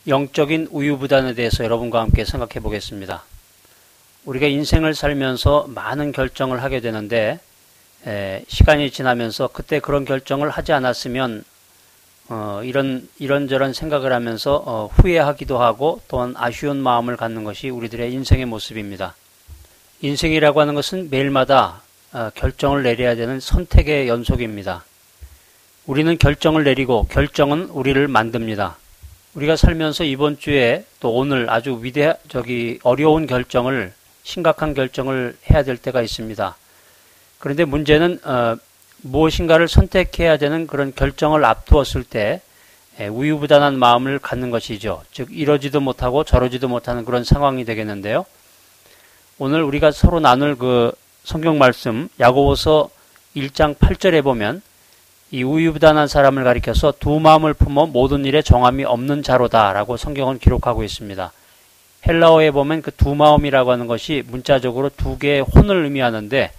영적인 우유부단에 대해서 여러분과 함께 생각해 보겠습니다. 우리가 인생을 살면서 많은 결정을 하게 되는데 시간이 지나면서 그때 그런 결정을 하지 않았으면 이런저런 생각을 하면서 후회하기도 하고 또한 아쉬운 마음을 갖는 것이 우리들의 인생의 모습입니다. 인생이라고 하는 것은 매일마다 결정을 내려야 되는 선택의 연속입니다. 우리는 결정을 내리고 결정은 우리를 만듭니다. 우리가 살면서 이번 주에 또 오늘 아주 어려운 결정을, 심각한 결정을 해야 될 때가 있습니다. 그런데 문제는 무엇인가를 선택해야 되는 그런 결정을 앞두었을 때 우유부단한 마음을 갖는 것이죠. 즉 이러지도 못하고 저러지도 못하는 그런 상황이 되겠는데요. 오늘 우리가 서로 나눌 그 성경 말씀 야고보서 1장 8절에 보면 이 우유부단한 사람을 가리켜서 두 마음을 품어 모든 일에 정함이 없는 자로다 라고 성경은 기록하고 있습니다. 헬라어에 보면 그 두 마음이라고 하는 것이 문자적으로 두 개의 혼을 의미하는데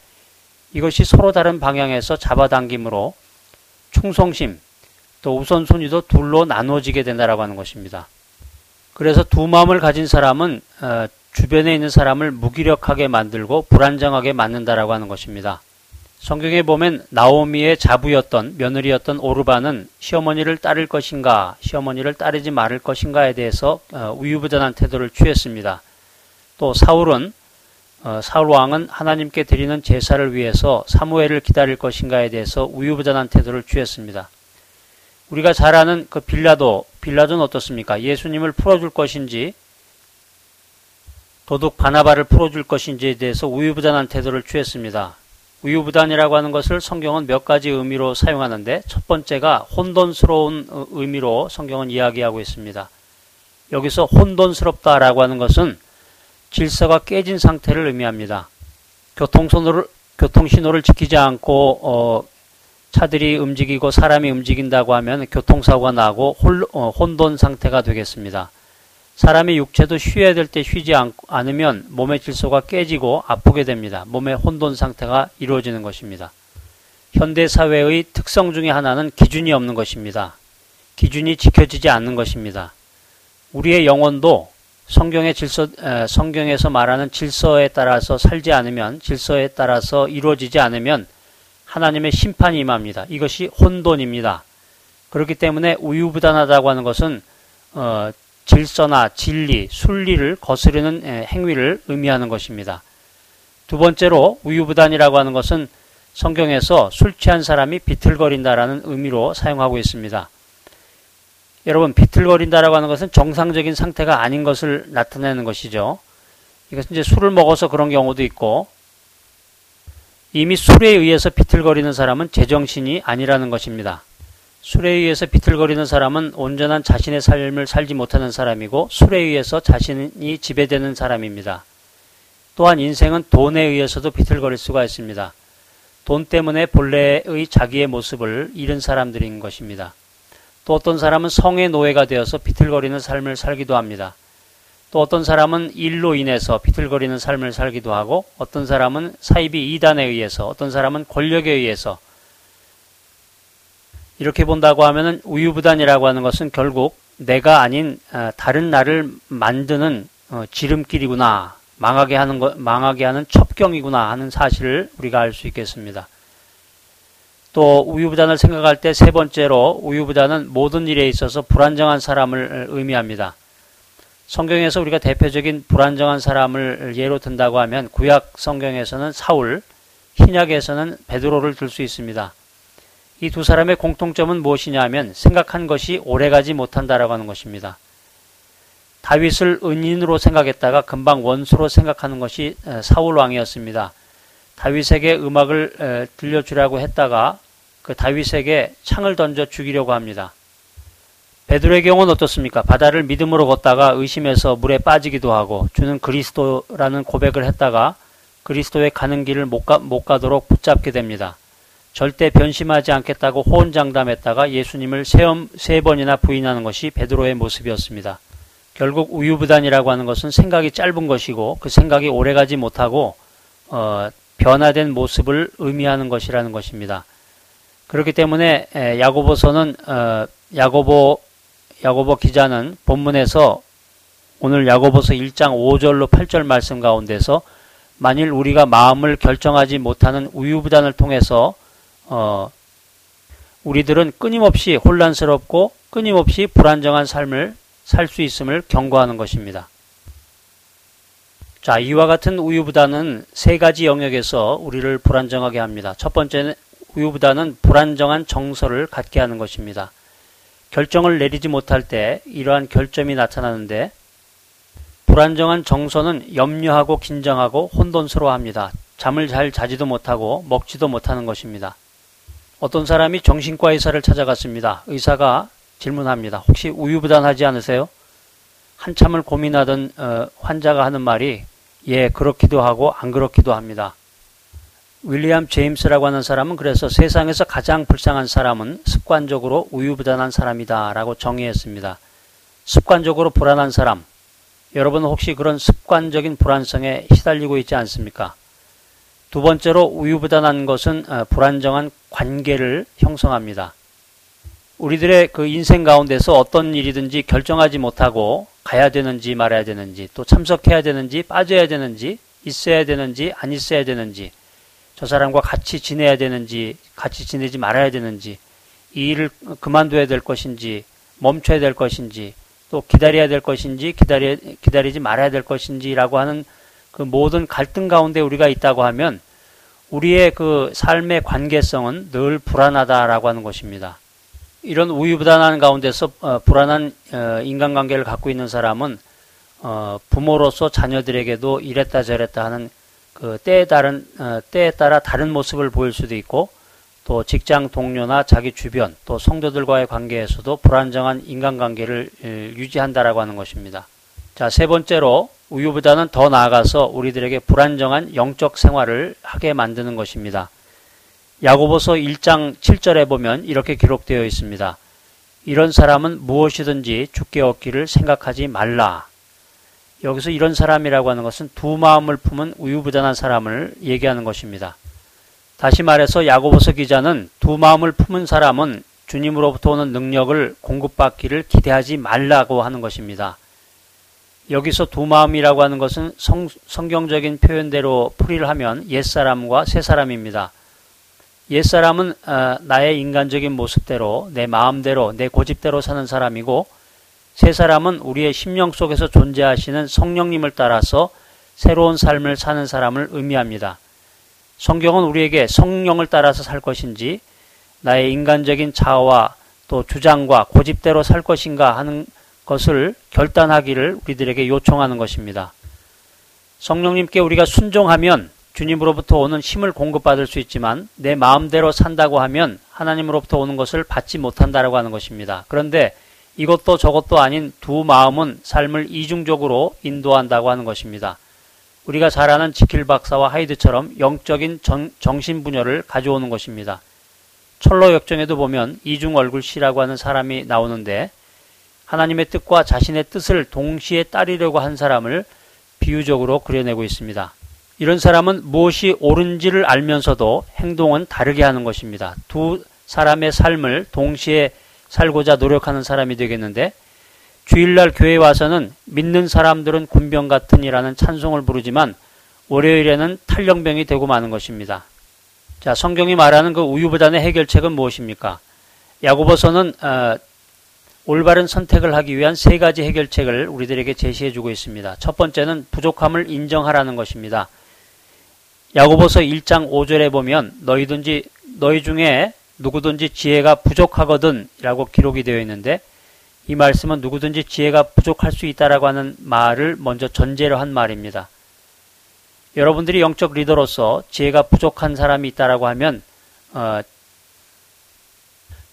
이것이 서로 다른 방향에서 잡아당김으로 충성심 또 우선순위도 둘로 나눠지게 된다라고 하는 것입니다. 그래서 두 마음을 가진 사람은 주변에 있는 사람을 무기력하게 만들고 불안정하게 만든다라고 하는 것입니다. 성경에 보면 나오미의 자부였던 며느리였던 오르반은 시어머니를 따를 것인가 시어머니를 따르지 말을 것인가에 대해서 우유부단한 태도를 취했습니다. 또 사울 왕은 하나님께 드리는 제사를 위해서 사무엘을 기다릴 것인가에 대해서 우유부단한 태도를 취했습니다. 우리가 잘 아는 그 빌라도는 어떻습니까? 예수님을 풀어줄 것인지 도둑 바나바를 풀어줄 것인지에 대해서 우유부단한 태도를 취했습니다. 우유부단이라고 하는 것을 성경은 몇 가지 의미로 사용하는데 첫 번째가 혼돈스러운 의미로 성경은 이야기하고 있습니다. 여기서 혼돈스럽다라고 하는 것은 질서가 깨진 상태를 의미합니다. 교통신호를 지키지 않고 차들이 움직이고 사람이 움직인다고 하면 교통사고가 나고 혼돈 상태가 되겠습니다. 사람의 육체도 쉬어야 될 때 쉬지 않으면 몸의 질서가 깨지고 아프게 됩니다. 몸의 혼돈 상태가 이루어지는 것입니다. 현대사회의 특성 중에 하나는 기준이 없는 것입니다. 기준이 지켜지지 않는 것입니다. 우리의 영혼도 성경에서 말하는 질서에 따라서 살지 않으면, 질서에 따라서 이루어지지 않으면 하나님의 심판이 임합니다. 이것이 혼돈입니다. 그렇기 때문에 우유부단하다고 하는 것은 질서나 진리, 순리를 거스르는 행위를 의미하는 것입니다. 두 번째로 우유부단이라고 하는 것은 성경에서 술 취한 사람이 비틀거린다라는 의미로 사용하고 있습니다. 여러분, 비틀거린다라고 하는 것은 정상적인 상태가 아닌 것을 나타내는 것이죠. 이것은 이제 술을 먹어서 그런 경우도 있고 이미 술에 의해서 비틀거리는 사람은 제정신이 아니라는 것입니다. 술에 의해서 비틀거리는 사람은 온전한 자신의 삶을 살지 못하는 사람이고 술에 의해서 자신이 지배되는 사람입니다. 또한 인생은 돈에 의해서도 비틀거릴 수가 있습니다. 돈 때문에 본래의 자기의 모습을 잃은 사람들인 것입니다. 또 어떤 사람은 성의 노예가 되어서 비틀거리는 삶을 살기도 합니다. 또 어떤 사람은 일로 인해서 비틀거리는 삶을 살기도 하고 어떤 사람은 사이비 이단에 의해서 어떤 사람은 권력에 의해서 이렇게 본다고 하면은 우유부단이라고 하는 것은 결국 내가 아닌 다른 나를 만드는 지름길이구나, 망하게 하는 첩경이구나 하는 사실을 우리가 알 수 있겠습니다. 또 우유부단을 생각할 때 세 번째로 우유부단은 모든 일에 있어서 불안정한 사람을 의미합니다. 성경에서 우리가 대표적인 불안정한 사람을 예로 든다고 하면 구약 성경에서는 사울, 신약에서는 베드로를 들 수 있습니다. 이 두 사람의 공통점은 무엇이냐 하면 생각한 것이 오래가지 못한다라고 하는 것입니다. 다윗을 은인으로 생각했다가 금방 원수로 생각하는 것이 사울 왕이었습니다. 다윗에게 음악을 들려주라고 했다가 그 다윗에게 창을 던져 죽이려고 합니다. 베드로의 경우는 어떻습니까? 바다를 믿음으로 걷다가 의심해서 물에 빠지기도 하고 주는 그리스도라는 고백을 했다가 그리스도의 가는 길을 못 가도록 붙잡게 됩니다. 절대 변심하지 않겠다고 호언장담했다가 예수님을 세 번이나 부인하는 것이 베드로의 모습이었습니다. 결국 우유부단이라고 하는 것은 생각이 짧은 것이고 그 생각이 오래가지 못하고 변화된 모습을 의미하는 것이라는 것입니다. 그렇기 때문에 야고보서는 야고보 기자는 본문에서 오늘 야고보서 1장 5절로 8절 말씀 가운데서 만일 우리가 마음을 결정하지 못하는 우유부단을 통해서 우리들은 끊임없이 혼란스럽고 끊임없이 불안정한 삶을 살 수 있음을 경고하는 것입니다. 자, 이와 같은 우유부단은 세 가지 영역에서 우리를 불안정하게 합니다. 첫 번째는 우유부단은 불안정한 정서를 갖게 하는 것입니다. 결정을 내리지 못할 때 이러한 결점이 나타나는데 불안정한 정서는 염려하고 긴장하고 혼돈스러워합니다. 잠을 잘 자지도 못하고 먹지도 못하는 것입니다. 어떤 사람이 정신과 의사를 찾아갔습니다. 의사가 질문합니다. 혹시 우유부단하지 않으세요? 한참을 고민하던 환자가 하는 말이 예, 그렇기도 하고 안 그렇기도 합니다. 윌리엄 제임스라고 하는 사람은 그래서 세상에서 가장 불쌍한 사람은 습관적으로 우유부단한 사람이다 라고 정의했습니다. 습관적으로 불안한 사람, 여러분 혹시 그런 습관적인 불안성에 시달리고 있지 않습니까? 두 번째로 우유부단한 것은 불안정한 관계를 형성합니다. 우리들의 그 인생 가운데서 어떤 일이든지 결정하지 못하고 가야 되는지 말아야 되는지 또 참석해야 되는지 빠져야 되는지 있어야 되는지 안 있어야 되는지 저 사람과 같이 지내야 되는지 같이 지내지 말아야 되는지 이 일을 그만둬야 될 것인지 멈춰야 될 것인지 또 기다려야 될 것인지 기다리지 말아야 될 것인지라고 하는 그 모든 갈등 가운데 우리가 있다고 하면 우리의 그 삶의 관계성은 늘 불안하다라고 하는 것입니다. 이런 우유부단한 가운데서 불안한 인간관계를 갖고 있는 사람은 부모로서 자녀들에게도 이랬다 저랬다 하는 그 때에 따라 다른 모습을 보일 수도 있고 또 직장 동료나 자기 주변 또 성도들과의 관계에서도 불안정한 인간관계를 유지한다라고 하는 것입니다. 자, 세 번째로 우유보다는 더 나아가서 우리들에게 불안정한 영적 생활을 하게 만드는 것입니다. 야고보서 1장 7절에 보면 이렇게 기록되어 있습니다. 이런 사람은 무엇이든지 주께 얻기를 생각하지 말라. 여기서 이런 사람이라고 하는 것은 두 마음을 품은 우유부단한 사람을 얘기하는 것입니다. 다시 말해서 야고보서 기자는 두 마음을 품은 사람은 주님으로부터 오는 능력을 공급받기를 기대하지 말라고 하는 것입니다. 여기서 두 마음이라고 하는 것은 성경적인 표현대로 풀이를 하면 옛사람과 새사람입니다. 옛사람은 나의 인간적인 모습대로 내 마음대로 내 고집대로 사는 사람이고 새사람은 우리의 심령 속에서 존재하시는 성령님을 따라서 새로운 삶을 사는 사람을 의미합니다. 성경은 우리에게 성령을 따라서 살 것인지 나의 인간적인 자아와 또 주장과 고집대로 살 것인가 하는 것을 결단하기를 우리들에게 요청하는 것입니다. 성령님께 우리가 순종하면 주님으로부터 오는 힘을 공급받을 수 있지만 내 마음대로 산다고 하면 하나님으로부터 오는 것을 받지 못한다라고 하는 것입니다. 그런데 이것도 저것도 아닌 두 마음은 삶을 이중적으로 인도한다고 하는 것입니다. 우리가 잘 아는 지킬 박사와 하이드처럼 영적인 정신분열을 가져오는 것입니다. 철로 역정에도 보면 이중얼굴씨라고 하는 사람이 나오는데 하나님의 뜻과 자신의 뜻을 동시에 따르려고 한 사람을 비유적으로 그려내고 있습니다. 이런 사람은 무엇이 옳은지를 알면서도 행동은 다르게 하는 것입니다. 두 사람의 삶을 동시에 살고자 노력하는 사람이 되겠는데 주일날 교회에 와서는 믿는 사람들은 군병 같으니라는 찬송을 부르지만 월요일에는 탈영병이 되고 마는 것입니다. 자, 성경이 말하는 그 우유부단의 해결책은 무엇입니까? 야고보서는 올바른 선택을 하기 위한 세 가지 해결책을 우리들에게 제시해주고 있습니다. 첫 번째는 부족함을 인정하라는 것입니다. 야고보서 1장 5절에 보면 너희 중에 누구든지 지혜가 부족하거든 라고 기록이 되어 있는데 이 말씀은 누구든지 지혜가 부족할 수 있다라고 하는 말을 먼저 전제로 한 말입니다. 여러분들이 영적 리더로서 지혜가 부족한 사람이 있다라고 하면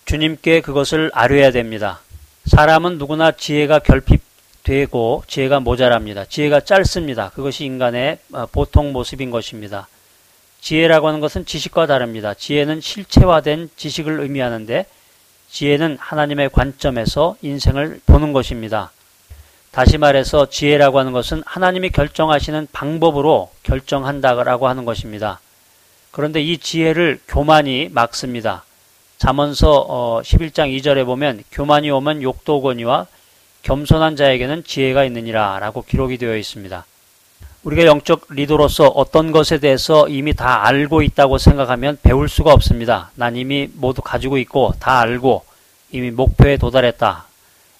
주님께 그것을 아뢰야 됩니다. 사람은 누구나 지혜가 결핍되고 지혜가 모자랍니다. 지혜가 짧습니다. 그것이 인간의 보통 모습인 것입니다. 지혜라고 하는 것은 지식과 다릅니다. 지혜는 실체화된 지식을 의미하는데 지혜는 하나님의 관점에서 인생을 보는 것입니다. 다시 말해서 지혜라고 하는 것은 하나님이 결정하시는 방법으로 결정한다라고 하는 것입니다. 그런데 이 지혜를 교만이 막습니다. 잠언서 11장 2절에 보면 교만이 오면 욕도 오거니와 겸손한 자에게는 지혜가 있느니라 라고 기록이 되어 있습니다. 우리가 영적 리더로서 어떤 것에 대해서 이미 다 알고 있다고 생각하면 배울 수가 없습니다. 난 이미 모두 가지고 있고 다 알고 이미 목표에 도달했다.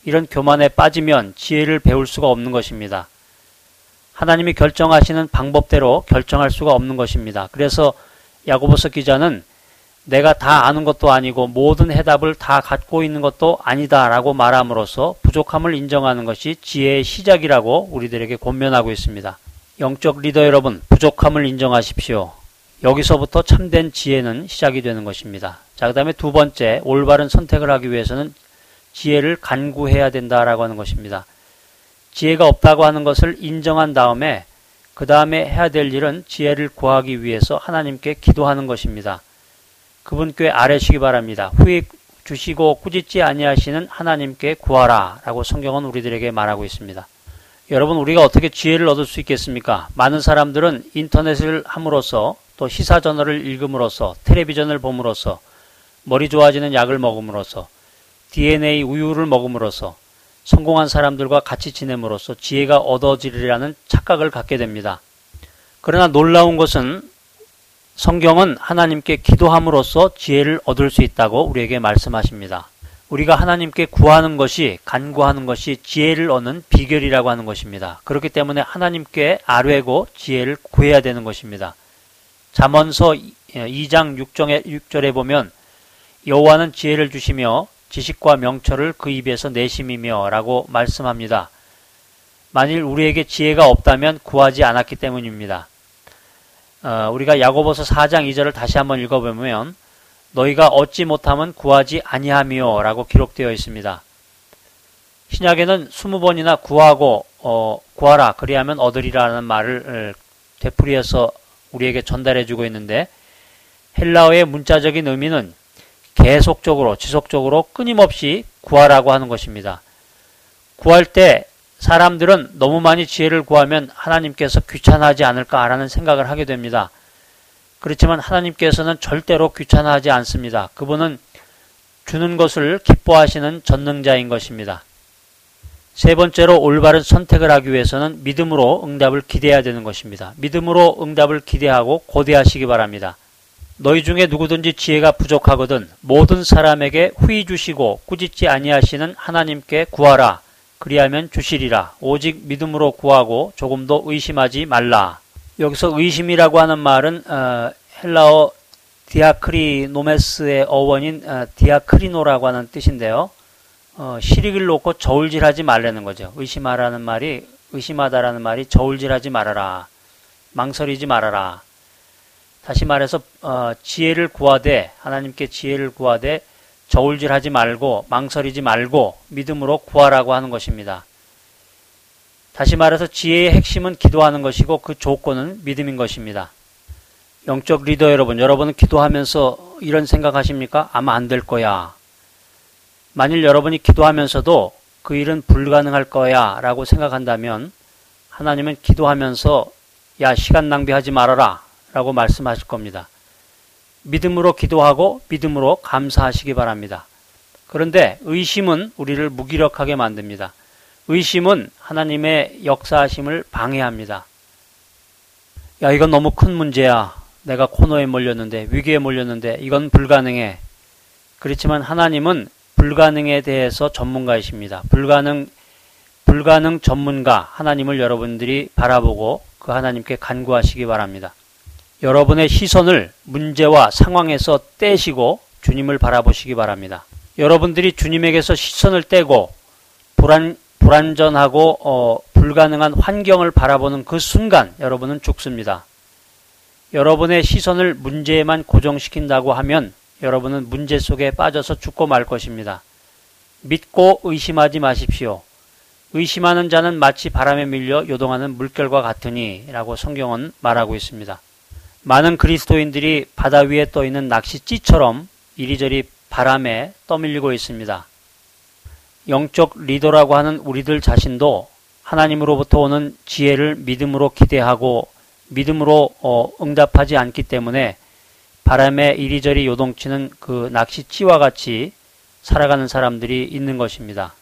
이런 교만에 빠지면 지혜를 배울 수가 없는 것입니다. 하나님이 결정하시는 방법대로 결정할 수가 없는 것입니다. 그래서 야고보서 기자는 내가 다 아는 것도 아니고 모든 해답을 다 갖고 있는 것도 아니다라고 말함으로써 부족함을 인정하는 것이 지혜의 시작이라고 우리들에게 권면하고 있습니다. 영적 리더 여러분, 부족함을 인정하십시오. 여기서부터 참된 지혜는 시작이 되는 것입니다. 자, 그 다음에 두 번째, 올바른 선택을 하기 위해서는 지혜를 간구해야 된다라고 하는 것입니다. 지혜가 없다고 하는 것을 인정한 다음에 그 다음에 해야 될 일은 지혜를 구하기 위해서 하나님께 기도하는 것입니다. 그분께 아뢰시기 바랍니다. 후에 주시고 꾸짖지 아니하시는 하나님께 구하라 라고 성경은 우리들에게 말하고 있습니다. 여러분, 우리가 어떻게 지혜를 얻을 수 있겠습니까? 많은 사람들은 인터넷을 함으로써 또 시사저널을 읽음으로써 텔레비전을 봄으로써 머리 좋아지는 약을 먹음으로써 DNA 우유를 먹음으로써 성공한 사람들과 같이 지냄으로써 지혜가 얻어지리라는 착각을 갖게 됩니다. 그러나 놀라운 것은 성경은 하나님께 기도함으로써 지혜를 얻을 수 있다고 우리에게 말씀하십니다. 우리가 하나님께 구하는 것이, 간구하는 것이 지혜를 얻는 비결이라고 하는 것입니다. 그렇기 때문에 하나님께 아뢰고 지혜를 구해야 되는 것입니다. 잠언서 2장 6절에 보면 여호와는 지혜를 주시며 지식과 명철을 그 입에서 내심이며 라고 말씀합니다. 만일 우리에게 지혜가 없다면 구하지 않았기 때문입니다. 우리가 야고보서 4장 2절을 다시 한번 읽어보면 너희가 얻지 못하면 구하지 아니하며 라고 기록되어 있습니다. 신약에는 20번이나 구하라 그리하면 얻으리라는 말을 되풀이해서 우리에게 전달해주고 있는데 헬라어의 문자적인 의미는 계속적으로 지속적으로 끊임없이 구하라고 하는 것입니다. 구할 때 사람들은 너무 많이 지혜를 구하면 하나님께서 귀찮아하지 않을까라는 생각을 하게 됩니다. 그렇지만 하나님께서는 절대로 귀찮아하지 않습니다. 그분은 주는 것을 기뻐하시는 전능자인 것입니다. 세 번째로 올바른 선택을 하기 위해서는 믿음으로 응답을 기대해야 되는 것입니다. 믿음으로 응답을 기대하고 고대하시기 바랍니다. 너희 중에 누구든지 지혜가 부족하거든 모든 사람에게 후히 주시고 꾸짖지 아니하시는 하나님께 구하라. 그리하면 주시리라. 오직 믿음으로 구하고 조금도 의심하지 말라. 여기서 의심이라고 하는 말은 헬라어 디아크리노메스의 어원인 디아크리노라고 하는 뜻인데요. 시릭을 놓고 저울질하지 말라는 거죠. 의심하다라는 말이 저울질하지 말아라. 망설이지 말아라. 다시 말해서 지혜를 구하되 하나님께 지혜를 구하되 저울질하지 말고 망설이지 말고 믿음으로 구하라고 하는 것입니다. 다시 말해서 지혜의 핵심은 기도하는 것이고 그 조건은 믿음인 것입니다. 영적 리더 여러분은 기도하면서 이런 생각하십니까? 아마 안 될 거야. 만일 여러분이 기도하면서도 그 일은 불가능할 거야 라고 생각한다면 하나님은 기도하면서 야 시간 낭비하지 말아라 라고 말씀하실 겁니다. 믿음으로 기도하고 믿음으로 감사하시기 바랍니다. 그런데 의심은 우리를 무기력하게 만듭니다. 의심은 하나님의 역사하심을 방해합니다. 야 이건 너무 큰 문제야. 내가 코너에 몰렸는데 위기에 몰렸는데 이건 불가능해. 그렇지만 하나님은 불가능에 대해서 전문가이십니다. 불가능 전문가 하나님을 여러분들이 바라보고 그 하나님께 간구하시기 바랍니다. 여러분의 시선을 문제와 상황에서 떼시고 주님을 바라보시기 바랍니다. 여러분들이 주님에게서 시선을 떼고 불완전하고 불가능한 환경을 바라보는 그 순간 여러분은 죽습니다. 여러분의 시선을 문제에만 고정시킨다고 하면 여러분은 문제 속에 빠져서 죽고 말 것입니다. 믿고 의심하지 마십시오. 의심하는 자는 마치 바람에 밀려 요동하는 물결과 같으니 라고 성경은 말하고 있습니다. 많은 그리스도인들이 바다 위에 떠있는 낚시찌처럼 이리저리 바람에 떠밀리고 있습니다. 영적 리더라고 하는 우리들 자신도 하나님으로부터 오는 지혜를 믿음으로 기대하고 믿음으로 응답하지 않기 때문에 바람에 이리저리 요동치는 그 낚시찌와 같이 살아가는 사람들이 있는 것입니다.